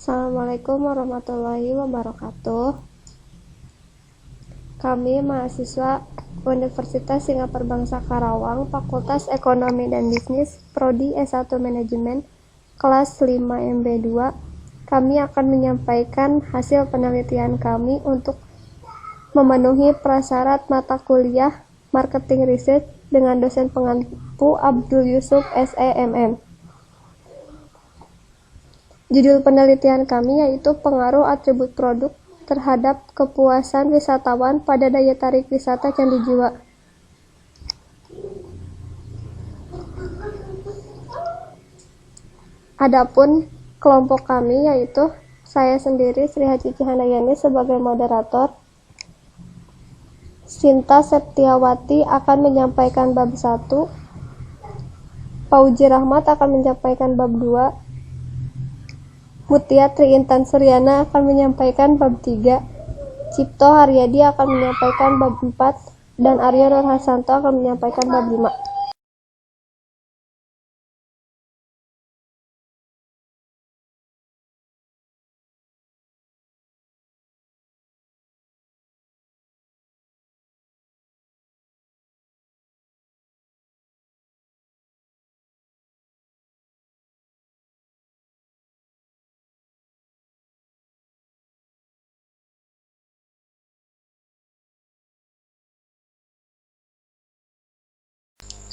Assalamualaikum warahmatullahi wabarakatuh. Kami mahasiswa Universitas Singapura Bangsa Karawang, Fakultas Ekonomi dan Bisnis, Prodi S1 Manajemen, kelas 5 MB2. Kami akan menyampaikan hasil penelitian kami untuk memenuhi prasyarat mata kuliah Marketing Research dengan dosen pengampu Abdul Yusuf SEMM. Judul penelitian kami yaitu pengaruh atribut produk terhadap kepuasan wisatawan pada daya tarik wisata Candi Jiwa. Adapun kelompok kami yaitu saya sendiri Sri Hacici Handayani sebagai moderator. Sinta Septiawati akan menyampaikan bab 1. Pauji Rahmat akan menyampaikan bab 2. Mutia Triintan Suryana akan menyampaikan bab 3, Cipto Haryadi akan menyampaikan bab 4, dan Aryo Nur Hasanto akan menyampaikan bab 5.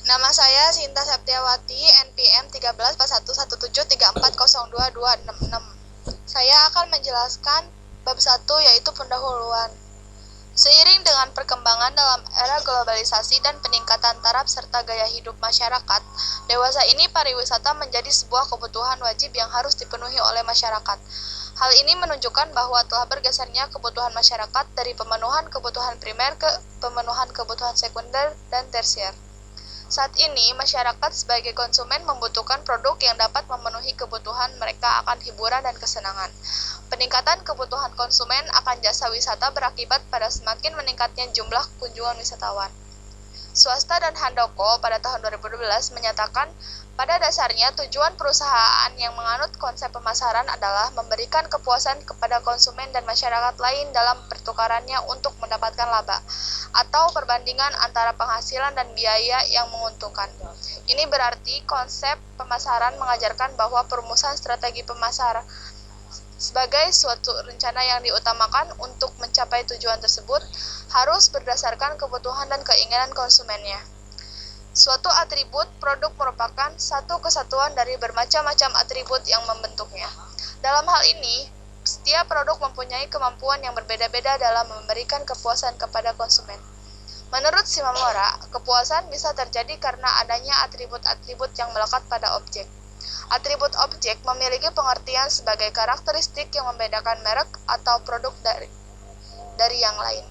Nama saya Sinta Septiawati, NPM 134117340226. Saya akan menjelaskan bab 1 yaitu pendahuluan. Seiring dengan perkembangan dalam era globalisasi dan peningkatan taraf serta gaya hidup masyarakat, dewasa ini pariwisata menjadi sebuah kebutuhan wajib yang harus dipenuhi oleh masyarakat. Hal ini menunjukkan bahwa telah bergesernya kebutuhan masyarakat dari pemenuhan kebutuhan primer ke pemenuhan kebutuhan sekunder dan tersier. Saat ini, masyarakat sebagai konsumen membutuhkan produk yang dapat memenuhi kebutuhan mereka akan hiburan dan kesenangan. Peningkatan kebutuhan konsumen akan jasa wisata berakibat pada semakin meningkatnya jumlah kunjungan wisatawan. Swasta dan Handoko pada tahun 2012 menyatakan pada dasarnya tujuan perusahaan yang menganut konsep pemasaran adalah memberikan kepuasan kepada konsumen dan masyarakat lain dalam pertukarannya untuk mendapatkan laba atau perbandingan antara penghasilan dan biaya yang menguntungkan. Ini berarti konsep pemasaran mengajarkan bahwa perumusan strategi pemasaran sebagai suatu rencana yang diutamakan untuk mencapai tujuan tersebut harus berdasarkan kebutuhan dan keinginan konsumennya. Suatu atribut produk merupakan satu kesatuan dari bermacam-macam atribut yang membentuknya. Dalam hal ini, setiap produk mempunyai kemampuan yang berbeda-beda dalam memberikan kepuasan kepada konsumen. Menurut Shimamura, kepuasan bisa terjadi karena adanya atribut-atribut yang melekat pada objek. Atribut objek memiliki pengertian sebagai karakteristik yang membedakan merek atau produk dari yang lain.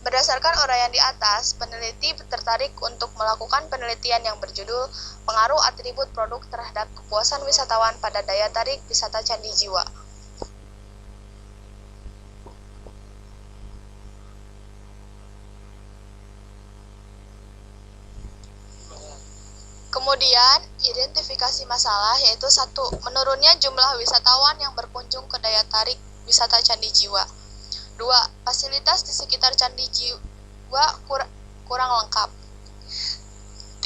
Berdasarkan uraian di atas, peneliti tertarik untuk melakukan penelitian yang berjudul Pengaruh Atribut Produk Terhadap Kepuasan Wisatawan pada Daya Tarik Wisata Candi Jiwa. Kemudian, identifikasi masalah yaitu 1. Menurunnya jumlah wisatawan yang berkunjung ke daya tarik wisata Candi Jiwa. 2. Fasilitas di sekitar Candi Jiwa kurang lengkap.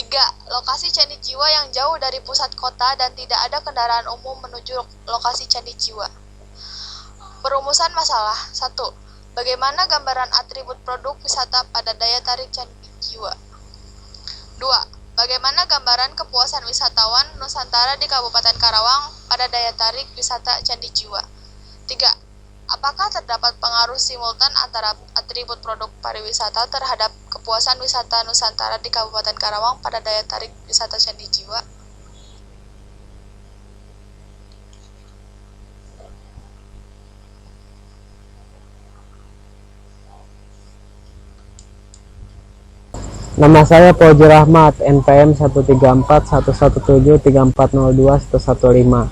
3. Lokasi Candi Jiwa yang jauh dari pusat kota dan tidak ada kendaraan umum menuju lokasi Candi Jiwa. Perumusan masalah. 1. Bagaimana gambaran atribut produk wisata pada daya tarik Candi Jiwa? 2. Bagaimana gambaran kepuasan wisatawan Nusantara di Kabupaten Karawang pada daya tarik wisata Candi Jiwa? 3. Apakah terdapat pengaruh simultan antara atribut produk pariwisata terhadap kepuasan wisata Nusantara di Kabupaten Karawang pada daya tarik wisata Candi Jiwa? Nama saya Pauji Rahmat, NPM 1341173402115.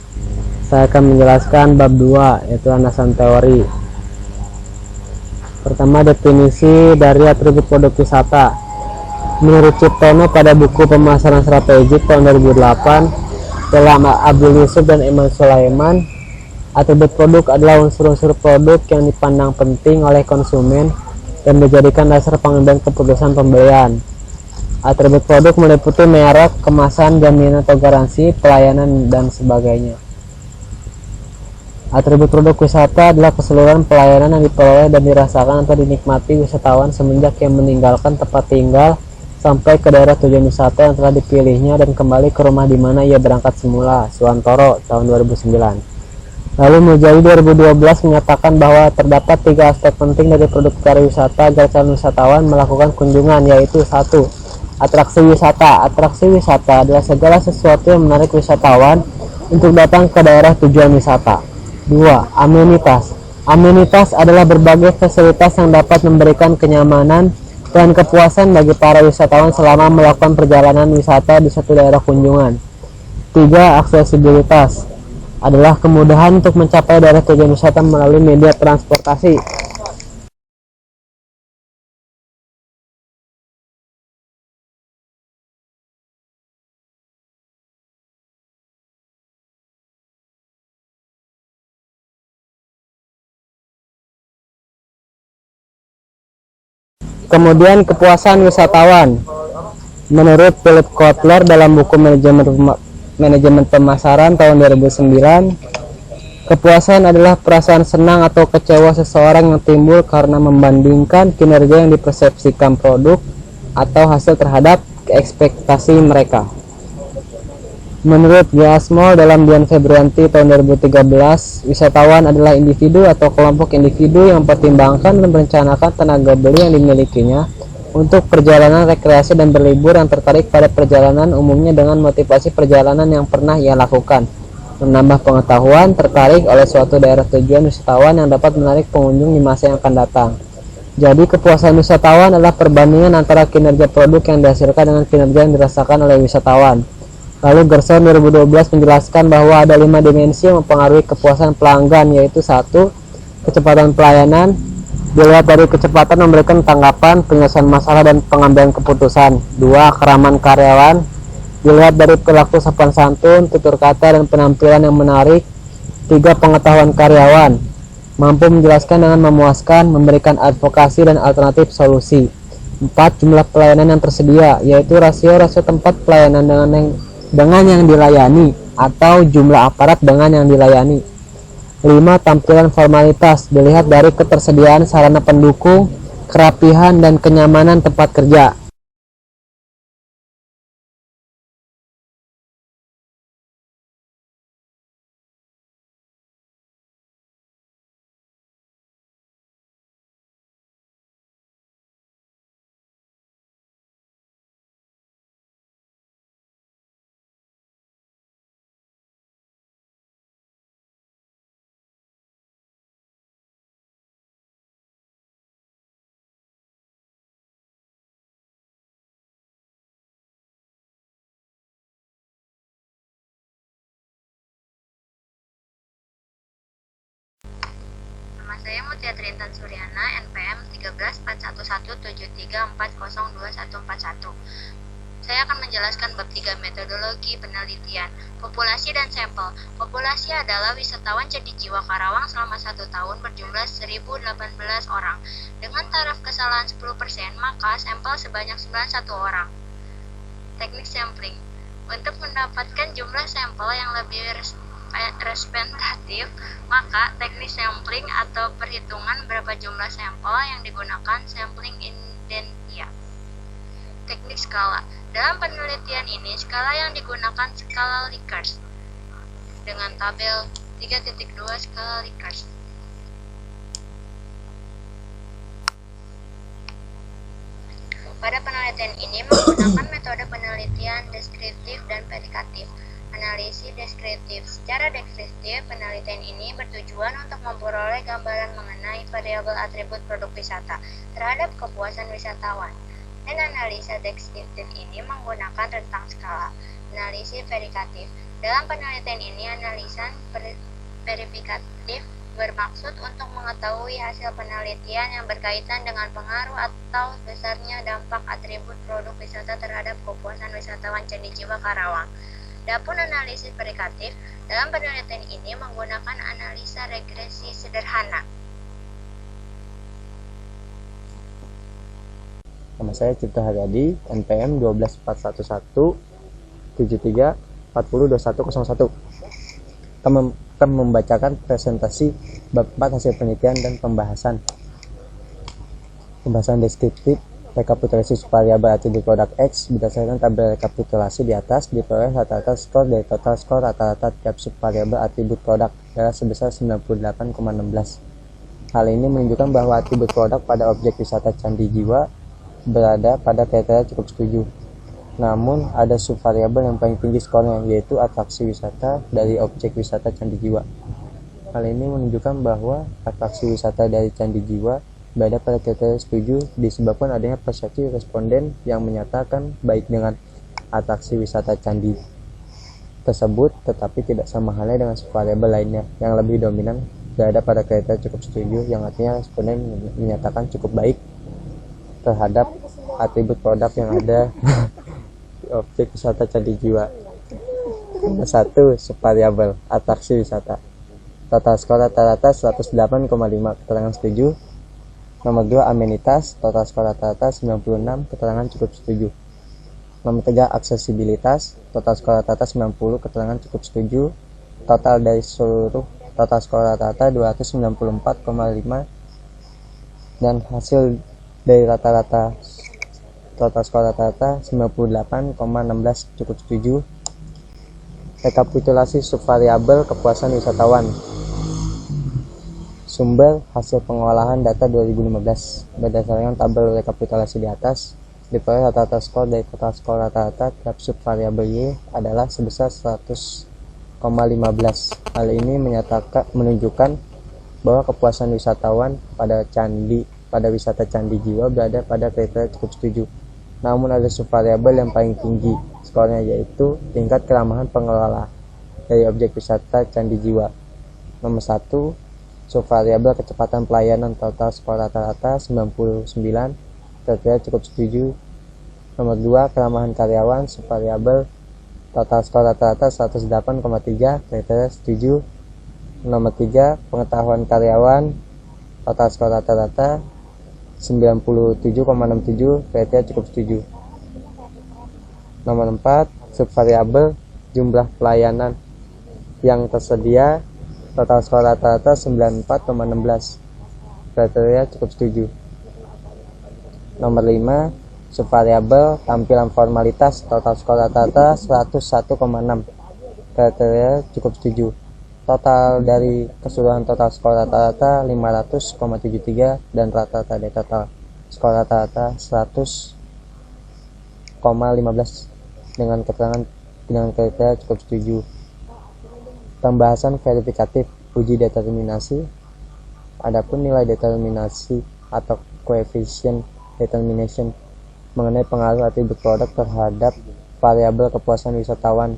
Saya akan menjelaskan bab 2, yaitu landasan teori. Pertama, definisi dari atribut produk wisata. Menurut Ciptono pada buku Pemasaran Strategik tahun 2008, telah Abdul Yusuf dan Iman Sulaiman Atribut produk adalah unsur-unsur produk yang dipandang penting oleh konsumen dan dijadikan dasar pengambilan keputusan pembelian. Atribut produk meliputi merek, kemasan, jaminan atau garansi, pelayanan, dan sebagainya. Atribut produk wisata adalah keseluruhan pelayanan yang diperoleh dan dirasakan atau dinikmati wisatawan semenjak ia meninggalkan tempat tinggal sampai ke daerah tujuan wisata yang telah dipilihnya dan kembali ke rumah di mana ia berangkat semula. Suwantoro, tahun 2009. Lalu Mujadi 2012 menyatakan bahwa terdapat 3 aspek penting dari produk pariwisata agar calon wisatawan melakukan kunjungan, yaitu 1. Atraksi wisata. Atraksi wisata adalah segala sesuatu yang menarik wisatawan untuk datang ke daerah tujuan wisata. 2. Amenitas. Amenitas adalah berbagai fasilitas yang dapat memberikan kenyamanan dan kepuasan bagi para wisatawan selama melakukan perjalanan wisata di suatu daerah kunjungan. 3. Aksesibilitas adalah kemudahan untuk mencapai daerah tujuan wisata melalui media transportasi. Kemudian kepuasan wisatawan. Menurut Philip Kotler dalam buku Manajemen Pemasaran tahun 2009, kepuasan adalah perasaan senang atau kecewa seseorang yang timbul karena membandingkan kinerja yang dipersepsikan produk atau hasil terhadap ekspektasi mereka. Menurut Giasmol dalam Dian Febrianti tahun 2013, wisatawan adalah individu atau kelompok individu yang mempertimbangkan dan merencanakan tenaga beli yang dimilikinya untuk perjalanan rekreasi dan berlibur, yang tertarik pada perjalanan umumnya dengan motivasi perjalanan yang pernah ia lakukan, menambah pengetahuan, tertarik oleh suatu daerah tujuan wisatawan yang dapat menarik pengunjung di masa yang akan datang. Jadi kepuasan wisatawan adalah perbandingan antara kinerja produk yang dihasilkan dengan kinerja yang dirasakan oleh wisatawan. Lalu Gerson 2012 menjelaskan bahwa ada 5 dimensi yang mempengaruhi kepuasan pelanggan, yaitu 1. Kecepatan pelayanan, dilihat dari kecepatan memberikan tanggapan, penyelesaian masalah, dan pengambilan keputusan. 2. Keramaan karyawan, dilihat dari perilaku sopan santun, tutur kata, dan penampilan yang menarik. 3. Pengetahuan karyawan, mampu menjelaskan dengan memuaskan, memberikan advokasi dan alternatif solusi. 4. Jumlah pelayanan yang tersedia, yaitu rasio tempat pelayanan dengan yang dilayani atau jumlah aparat dengan yang dilayani. 5. Tampilan formalitas, dilihat dari ketersediaan sarana pendukung, kerapihan, dan kenyamanan tempat kerja. Nama saya Mutiatri Intan Suryana, NPM 134173402141. Saya akan menjelaskan bab 3 metodologi penelitian, populasi dan sampel. Populasi adalah wisatawan candi jiwa Karawang selama 1 tahun berjumlah 1018 orang. Dengan taraf kesalahan 10%, maka sampel sebanyak 91 orang. Teknik sampling. Untuk mendapatkan jumlah sampel yang lebih representatif, maka teknik sampling atau perhitungan berapa jumlah sampel yang digunakan sampling indentia. Teknik skala. Dalam penelitian ini, skala yang digunakan skala Likert dengan tabel 3.2 skala Likert. Pada penelitian ini menggunakan metode penelitian deskriptif dan predikatif. Analisis deskriptif. Secara deskriptif, penelitian ini bertujuan untuk memperoleh gambaran mengenai variabel atribut produk wisata terhadap kepuasan wisatawan. Dan analisa deskriptif ini menggunakan rentang skala. Analisis verifikatif. Dalam penelitian ini, analisa verifikatif bermaksud untuk mengetahui hasil penelitian yang berkaitan dengan pengaruh atau besarnya dampak atribut produk wisata terhadap kepuasan wisatawan Candi Jiwa Karawang. Adapun analisis verifikatif, dalam penelitian ini menggunakan analisa regresi sederhana. Nama saya Cipta Haryadi, NPM 1241173402101. Kita membacakan presentasi bab 4 hasil penelitian dan pembahasan deskriptif rekapitulasi variabel atribut produk X berdasarkan tabel rekapitulasi di atas diperoleh rata-rata skor dari total skor rata-rata tiap subvariabel atribut produk adalah sebesar 98,16. Hal ini menunjukkan bahwa atribut produk pada objek wisata Candi Jiwa berada pada kriteria cukup setuju. Namun ada subvariabel yang paling tinggi skornya, yaitu atraksi wisata dari objek wisata Candi Jiwa. Hal ini menunjukkan bahwa atraksi wisata dari Candi Jiwa berada pada kriteria setuju disebabkan adanya persepsi responden yang menyatakan baik dengan atraksi wisata candi tersebut, tetapi tidak sama halnya dengan subvariabel lainnya yang lebih dominan berada pada kriteria cukup setuju, yang artinya responden menyatakan cukup baik terhadap atribut produk yang ada di objek wisata Candi Jiwa. Nomor 1, subvariabel atraksi wisata. Total skor rata-rata 108,5, keterangan setuju. Nomor 2, amenitas, total skor rata-rata 96, keterangan cukup setuju. Nomor 3, aksesibilitas, total skor rata-rata 90, keterangan cukup setuju. Total dari seluruh total skor rata-rata 294,5 dan hasil dari rata-rata total skor rata-rata 98,16 cukup setuju. Rekapitulasi subvariabel kepuasan wisatawan. Sumber hasil pengolahan data 2015 berdasarkan tabel rekapitulasi di atas diperoleh rata-rata skor dari total skor rata-rata tiap subvariabel Y adalah sebesar 100,15. Hal ini menunjukkan bahwa kepuasan wisatawan pada wisata Candi Jiwa berada pada kriteria cukup setuju. Namun ada subvariabel yang paling tinggi skornya, yaitu tingkat keramahan pengelola dari objek wisata Candi Jiwa. Nomor 1, subvariabel kecepatan pelayanan, total skor rata-rata 99, kriteria cukup setuju. Nomor 2, keramahan karyawan, subvariabel total skor rata-rata 108,3, kriteria setuju. Nomor 3, pengetahuan karyawan, total skor rata-rata 97,67, kriteria cukup setuju. Nomor 4, subvariabel jumlah pelayanan yang tersedia, total skor rata-rata 94,16, kriteria cukup setuju. Nomor 5, subvariabel tampilan formalitas, total skor rata-rata 101,6, kriteria cukup setuju. Total dari keseluruhan total skor rata-rata 500,73 dan rata-rata dari total skor rata-rata 100,15 dengan kriteria cukup setuju. Pembahasan verifikatif uji determinasi. Adapun nilai determinasi atau coefficient determination mengenai pengaruh atribut produk terhadap variabel kepuasan wisatawan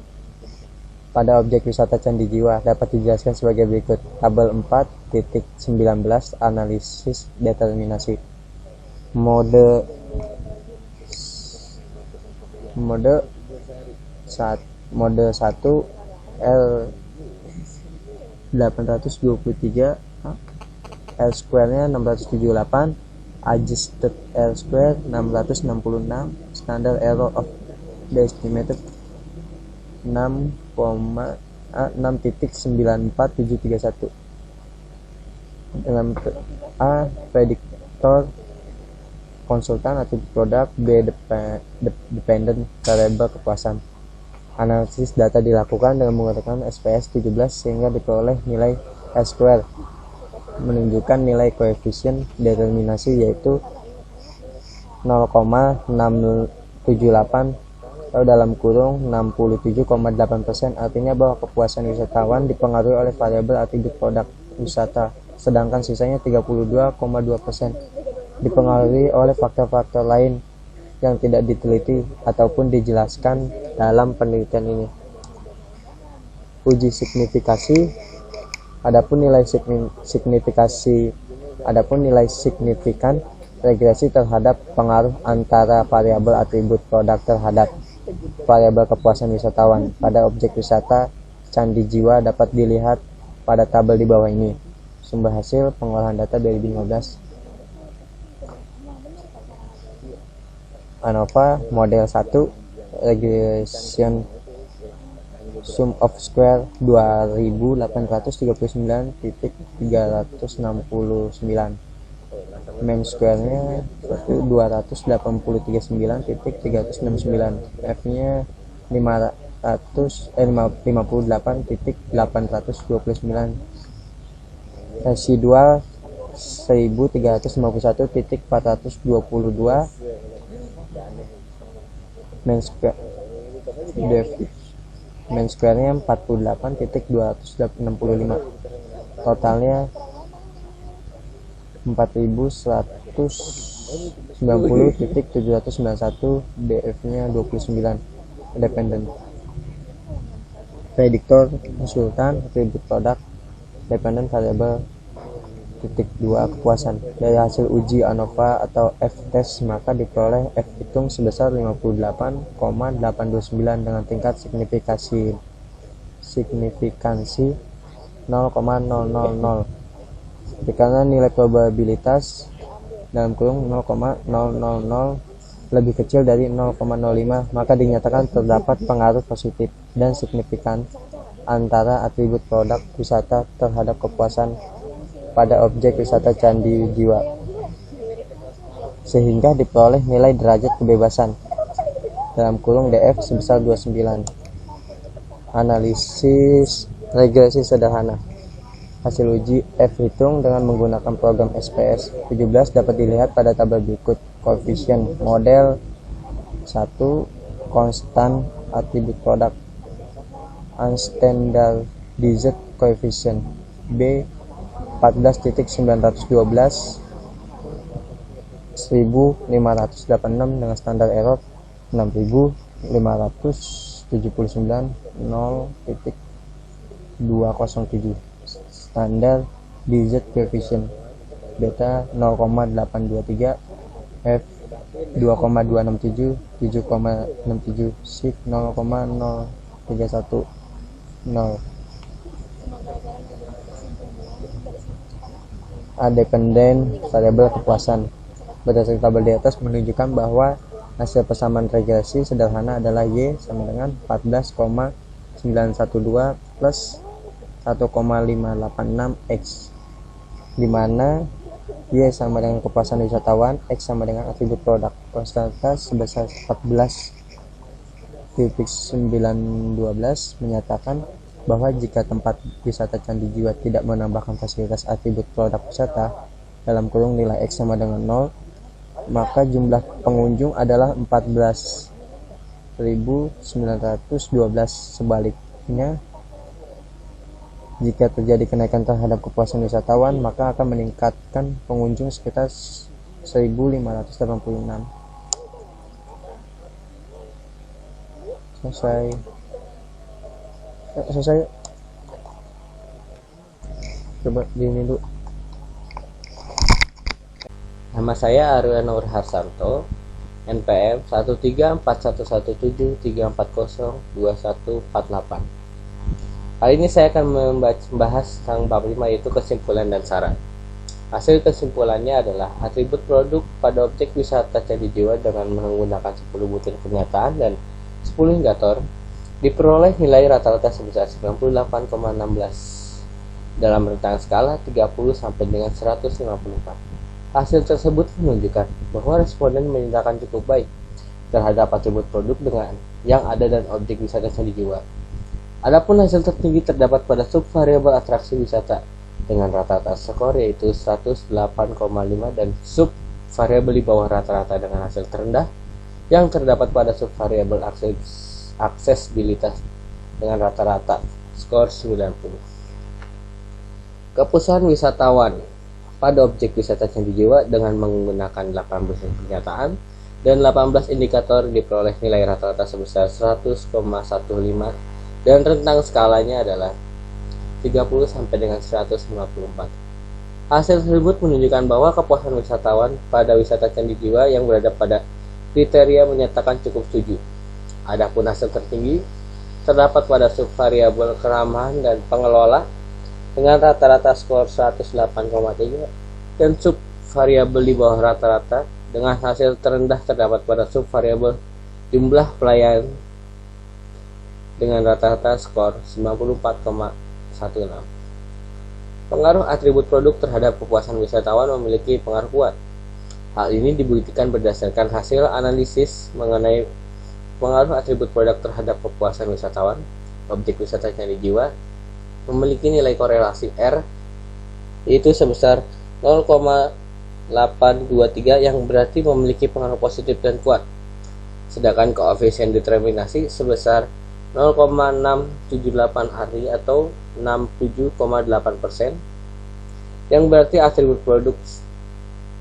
pada objek wisata Candi Jiwa dapat dijelaskan sebagai berikut. Tabel 4.19 analisis determinasi. Mode 1 L 823, L square-nya 678, adjusted L square 666, standard error of the estimated 6,6.94731. Dengan A, prediktor konsultan atribut produk, B, dependent variable kepuasan. Analisis data dilakukan dengan menggunakan SPS 17 sehingga diperoleh nilai S square menunjukkan nilai koefisien determinasi yaitu 0,678 atau dalam kurung 67,8%, artinya bahwa kepuasan wisatawan dipengaruhi oleh variabel atribut produk wisata, sedangkan sisanya 32,2% dipengaruhi oleh faktor-faktor lain yang tidak diteliti ataupun dijelaskan dalam penelitian ini. Uji signifikasi. Adapun nilai signifikan regresi terhadap pengaruh antara variabel atribut produk terhadap variabel kepuasan wisatawan pada objek wisata Candi Jiwa dapat dilihat pada tabel di bawah ini. Sumber hasil pengolahan data 2015. ANOVA model 1 regression sum of square 2839.369, mean square-nya 283.39.369, F-nya 58.829, residual 1351.422, main square-nya 48.265, totalnya 4190.791, DF-nya 29, independen. Prediktor konsultan atribut produk dependent variable. Titik 2 kepuasan. Dari hasil uji ANOVA atau F-test maka diperoleh F hitung sebesar 58,829 dengan tingkat signifikansi 0,000. Karena nilai probabilitas dalam kurung 0,000 lebih kecil dari 0,05, maka dinyatakan terdapat pengaruh positif dan signifikan antara atribut produk wisata terhadap kepuasan pada objek wisata Candi Jiwa, sehingga diperoleh nilai derajat kebebasan dalam kurung DF sebesar 29. Analisis regresi sederhana. Hasil uji F hitung dengan menggunakan program SPS 17 dapat dilihat pada tabel berikut. Koefisien model 1 konstan atribut produk, unstandardized coefficient B 14.912, 1586 dengan standar error 6579, 0.207, standar digit coefficient beta 0,823, F 2,267, 7,67, SIG 0,0310. Dependen variabel kepuasan. Berdasarkan tabel di atas menunjukkan bahwa hasil persamaan regresi sederhana adalah Y sama dengan 14,912 plus 1,586 X, di mana Y sama dengan kepuasan wisatawan, X sama dengan atribut produk. Konstanta sebesar 14,912 menyatakan bahwa jika tempat wisata Candi Jiwa tidak menambahkan fasilitas atribut produk wisata dalam kurung nilai X sama dengan 0, maka jumlah pengunjung adalah 14.912. Sebaliknya, jika terjadi kenaikan terhadap kepuasan wisatawan, maka akan meningkatkan pengunjung sekitar 1.586. Selesai. Coba gini dulu. Nama saya Arya Nur Harsanto, NPM 1341734024148. Kali ini saya akan membahas tentang bab 5, yaitu kesimpulan dan saran. Hasil kesimpulannya adalah atribut produk pada objek wisata Candi Jiwa dengan menggunakan 10 butir pernyataan dan 10 indikator diperoleh nilai rata-rata sebesar 98,16 dalam rentang skala 30 sampai dengan 154. Hasil tersebut menunjukkan bahwa responden menyatakan cukup baik terhadap atribut produk dengan yang ada dan objek wisata Candi Jiwa. Adapun hasil tertinggi terdapat pada subvariabel atraksi wisata dengan rata-rata skor yaitu 108,5 dan subvariabel di bawah rata-rata dengan hasil terendah yang terdapat pada subvariabel aksesibilitas dengan rata-rata skor 90. Kepuasan wisatawan pada objek wisata Candi Jiwa dengan menggunakan 18 pernyataan dan 18 indikator diperoleh nilai rata-rata sebesar 100,15 dan rentang skalanya adalah 30 sampai dengan 154. Hasil tersebut menunjukkan bahwa kepuasan wisatawan pada wisata Candi Jiwa yang berada pada kriteria menyatakan cukup setuju. Adapun hasil tertinggi terdapat pada subvariabel keramahan dan pengelola dengan rata-rata skor 108,3 dan subvariabel di bawah rata-rata dengan hasil terendah terdapat pada subvariabel jumlah pelayan dengan rata-rata skor 94,16. Pengaruh atribut produk terhadap kepuasan wisatawan memiliki pengaruh kuat. Hal ini dibuktikan berdasarkan hasil analisis mengenai pengaruh atribut produk terhadap kepuasan wisatawan. Objek wisata candi jiwa memiliki nilai korelasi R yaitu sebesar 0,823 yang berarti memiliki pengaruh positif dan kuat. Sedangkan koefisien determinasi sebesar 0,678 hari atau 67,8% yang berarti atribut produk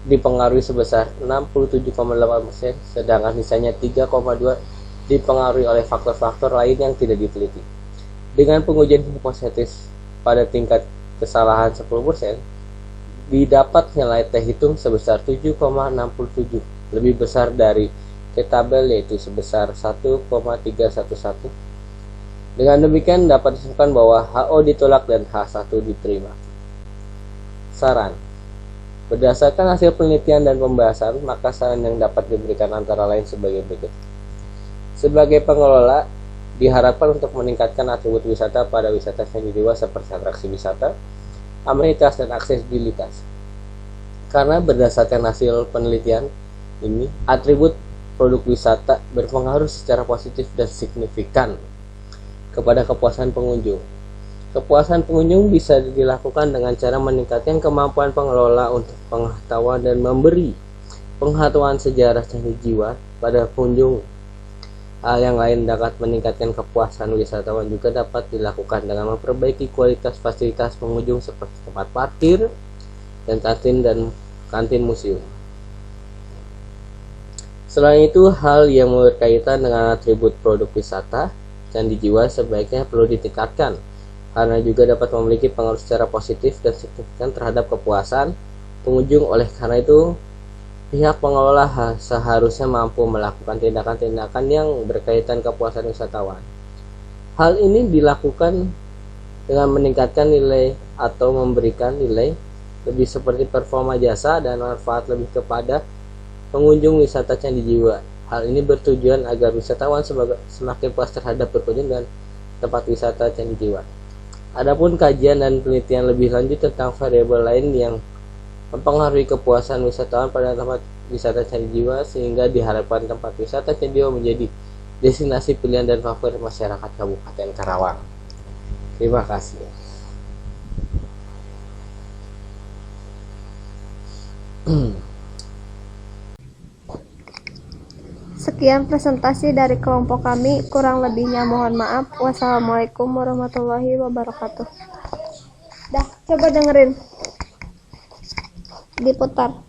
dipengaruhi sebesar 67,8%, sedangkan sisanya 3,2 dipengaruhi oleh faktor-faktor lain yang tidak diteliti. Dengan pengujian hipotesis pada tingkat kesalahan 10%, didapat nilai T hitung sebesar 7,67, lebih besar dari T tabel yaitu sebesar 1,311. Dengan demikian dapat disimpulkan bahwa HO ditolak dan H1 diterima. Saran. Berdasarkan hasil penelitian dan pembahasan, maka saran yang dapat diberikan antara lain sebagai berikut. Sebagai pengelola, diharapkan untuk meningkatkan atribut wisata pada wisata candi jiwa seperti atraksi wisata, amenitas, dan aksesibilitas. Karena berdasarkan hasil penelitian ini, atribut produk wisata berpengaruh secara positif dan signifikan kepada kepuasan pengunjung. Kepuasan pengunjung bisa dilakukan dengan cara meningkatkan kemampuan pengelola untuk pengetahuan dan memberi pengetahuan sejarah candi jiwa pada pengunjung. Hal yang lain dapat meningkatkan kepuasan wisatawan juga dapat dilakukan dengan memperbaiki kualitas fasilitas pengunjung seperti tempat parkir dan kantin museum. Selain itu, hal yang berkaitan dengan atribut produk wisata candi jiwa sebaiknya perlu ditingkatkan karena juga dapat memiliki pengaruh secara positif dan signifikan terhadap kepuasan pengunjung. Oleh karena itu, pihak pengelola seharusnya mampu melakukan tindakan-tindakan yang berkaitan kepuasan wisatawan. Hal ini dilakukan dengan meningkatkan nilai atau memberikan nilai lebih seperti performa jasa dan manfaat lebih kepada pengunjung wisata candi jiwa. Hal ini bertujuan agar wisatawan semakin puas terhadap berkunjung dan tempat wisata candi jiwa. Adapun kajian dan penelitian lebih lanjut tentang variabel lain yang mempengaruhi kepuasan wisatawan pada tempat wisata candi jiwa sehingga diharapkan tempat wisata candi jiwa menjadi destinasi pilihan dan favorit masyarakat Kabupaten Karawang. Terima kasih. Sekian presentasi dari kelompok kami, kurang lebihnya mohon maaf. Wassalamualaikum warahmatullahi wabarakatuh. Dah, coba dengerin. Diputar.